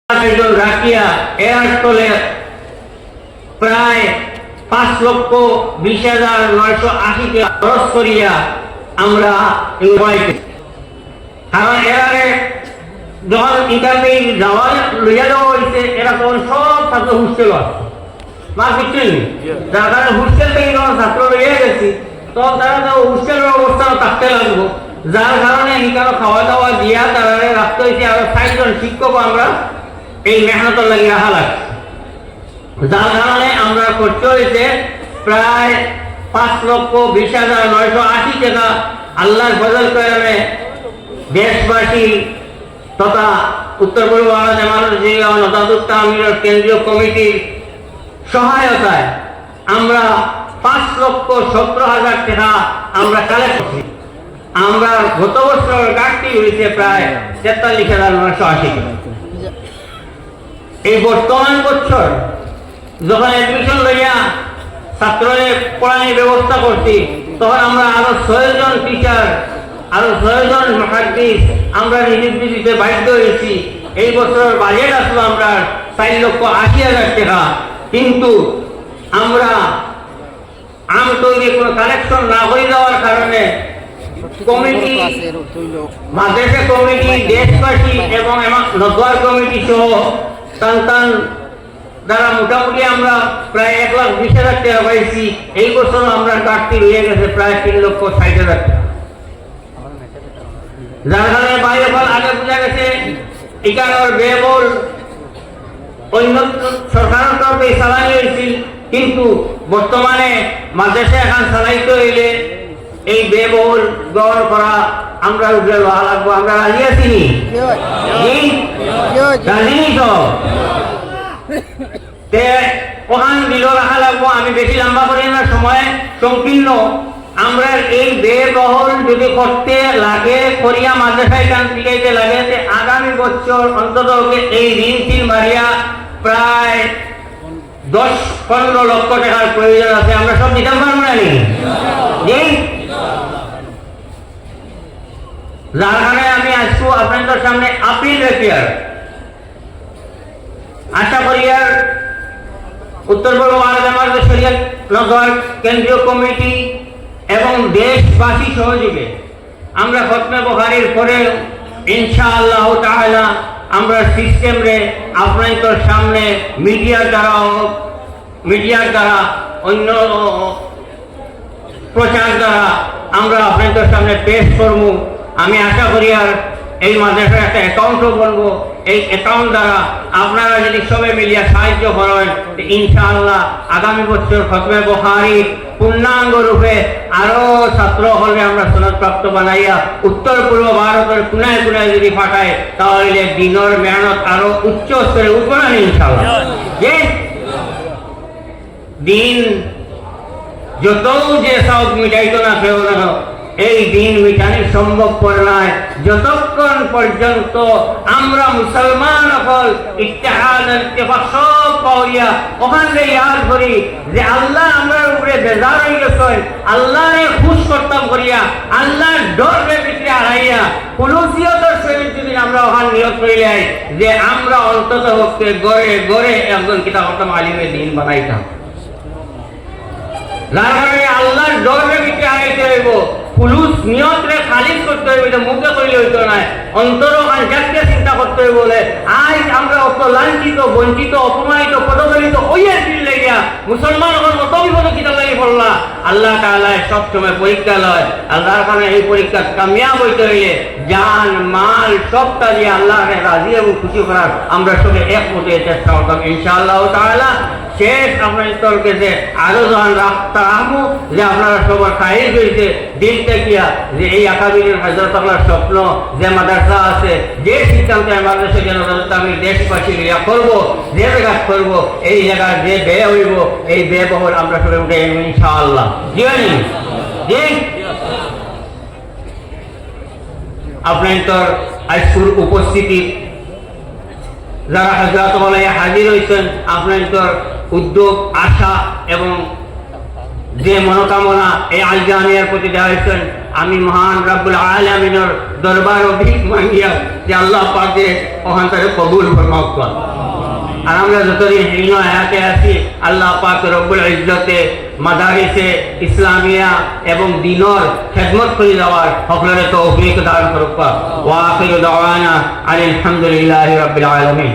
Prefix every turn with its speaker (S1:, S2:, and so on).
S1: রাখিয়া এর তলে প্রায় 5,20,980 খরচ করিয়া আমরা কারণ এরারে যখন ইন্টারমিডিয়েট যাওয়া লইয়া যাওয়া হয়েছে এরা তখন সব ছাত্র হোস্টেল আছে মার কিছু নেই, যার কারণে হোস্টেল থেকে যখন ছাত্র লইয়া গেছি তখন তারা তো হোস্টেলের অবস্থা থাকতে লাগবো, যার কারণে এখানে খাওয়া দাওয়া দিয়া তারা রাখতে হয়েছে। আরো 60 জন শিক্ষক আমরা এই মেহনতের লাগি রাখা লাগছে, যার কারণে আমরা করতে হয়েছে প্রায় 5,20,980 টাকা আল্লাহর ফজল করে দেশবাসী তথা উত্তর পূর্ব বাংলা জামাত ইসলামী কেন্দ্রীয় কমিটির সহায়তায় আমরা 5,17,000 টাকা আমরা কালেক্ট করছি। আমরা গত বছর ঘাটতি হয়েছে প্রায় 43,980 টাকা। এই বর্তমান বছর যখন অ্যাডমিশন লইয়া ছাত্রদের পড়ানোর ব্যবস্থা করছি তখন আমরা আরো 6 জন টিচার আরো 6 জন মুহাদ্দিস আমরা নিযুক্তি দিতে বাধ্য হয়েছি। এই বছরের বাজেট আসলো আমরা 4,80,000 টাকা, কিন্তু আমরা তৈরি কোনো কালেকশন না হয়ে যাওয়ার কারণে কমিটি, মাদ্রাসা কমিটি, দেশবাসী এবং নদওয়ার কমিটি সহ সন্তান দ্বারা মোটামুটি আমরা প্রায় 1,20,000 টাকা পাইছি। এই বছর আমরা ঘাটতি রয়ে গেছে প্রায় 3,60,000 টাকা, যার কারণে বাইরে আগে বোঝা গেছে এখানে ব্যয়বহুল অন্য সরকারের তরফে চালানো হয়েছে, কিন্তু বর্তমানে মাদ্রাসা এখন চালাইতে হইলে এই ব্যয়বহুল গ্রহণ করা আমরা উঠে লওয়া লাগবো। আমরা রাজি আছি নি? রাজি নি তো? ওখান দিল রাখা লাগবো। আমি বেশি লম্বা করি না, সময় সংকীর্ণ। আমরা এই ব্যয়বহুল যদি করতে লাগে করিয়া মাদ্রাসায় কান দিতে লাগে, আগামী বছর অন্তত এই ঋণ তিন মারিয়া প্রায় 10-15 লক্ষ টাকার প্রয়োজন আছে। আমরা সব দিতে পারবো না নি? যার কারণে আমি আজকে আপনাদের সামনে আপিল রেখে আশা করি আর উত্তর পূর্ব বাংলা জামাত শরীয়ত নদওয়ার কেন্দ্রীয় কমিটি এবং দেশবাসী সহযোগে আমরা খতমে বুখারীর পরে ইনশাআল্লাহ তাআলা আমরা সিস্টেম রে আপনাদের সামনে মিডিয়ার দ্বারা অন্য প্রচার দ্বারা আমরা আপনাদের সামনে পেশ করব। আমি আশা করি আর এই মাদ্রাসার একটা অ্যাকাউন্টও বলবো, এই অ্যাকাউন্ট দ্বারা আপনারা যদি সবাই মিলিয়ে সাহায্য করেন ইনশাআল্লাহ আগামী বছর খতমে বুখারী পূর্ণাঙ্গ রূপে আরো ছাত্র হলে আমরা সনদপ্রাপ্ত বানাইয়া উত্তর পূর্ব ভারতের কোনায় কোনায় যদি পাঠায় তাহলে দিনের মেহনত আরো উচ্চ স্তরে উঠবে ইনশাআল্লাহ। যে দিন যত যে সব মিটাইতো না কেউ না, এই দিন মিটানি সম্ভবপর নয় যতক্ষণ পর্যন্ত আমরা মুসলমান হল ইত্তেহাদ ইত্তেফাক সব পাওয়া ওখানে ইয়াদ করি যে আল্লাহ আমরা উপরে বেজার হয়ে গেছেন, আল্লাহরে খুশ করতাম করিয়া আল্লাহর ডরের ভিতরে হারাইয়া কুলুসিয়তের সহিত যদি আমরা ওখানে নিয়োগ করিলাই যে আমরা অন্তত পক্ষে গড়ে গড়ে একজন কিতাব করতাম আলিমের দিন বানাইতাম। যার কারণে আল্লাহর ডরের ভিতরে হারাইতে হইব, পুলুস নিয়তরে খালিজ করতে হইব, এটা মুখে কইলে হইতো না, অন্তর আঞ্জাকে চিন্তা করতে হইব। বলে আজ আমরা অত লাঞ্ছিত, বঞ্চিত, অপমানিত, পদদলিত ওইয়ের দিন লেগিয়া মুসলমান এখন অত বিপদ কিতাব লাগি পড়লা। আল্লাহ তাআলা সব সময় পরীক্ষা লয়, আল্লাহর কারণে এই পরীক্ষা কামিয়াব হইতে হইলে জান মাল সবটা দিয়ে আল্লাহকে রাজি এবং খুশি করার আমরা সবাই একমতে চেষ্টা করতাম ইনশাআল্লাহ তাআলা। শেষ আপনার কাছে আরো যখন রাখতামো যে আপনারা সবার খাইজ হয়েছে দিল দেখিয়া যে এই আকাবিরের হযরত আল্লাহর স্বপ্ন যে মাদ্রাসা আছে, যে সিদ্ধান্তে মাদ্রাসা যেন আমি দেশবাসী ইয়া করবো, যে জায়গা করবো, এই জায়গার যে ব্যয় হইব এই ব্যয়বহুল আমরা সবাই উঠে ইনশাআল্লাহ। জিয়ানি জি আপনার আজকের উপস্থিতি যারা হযরত বলায় হাজির হয়েছেন, আপনার উদ্যোগ আশা এবং যে মনোকামনা এই আল জামিয়ার প্রতি দেওয়া হয়েছেন আমি মহান রব্বুল আলামিনের দরবার ভিক মাঙ্গিয়া যে আল্লাহ পাকে ওখান থেকে কবুল ফরমাও। আর আমরা যতদিন হিন্ন হায়াতে আছি আল্লাহ পাক রব্বুল ইজ্জতে মাদারিসে ইসলামিয়া এবং দিনর খেদমত করে যাওয়ার সকলের তৌফিক দান করুক। ওয়া আখিরু দাওয়ানা আলহামদুলিল্লাহি রাব্বিল আলামিন।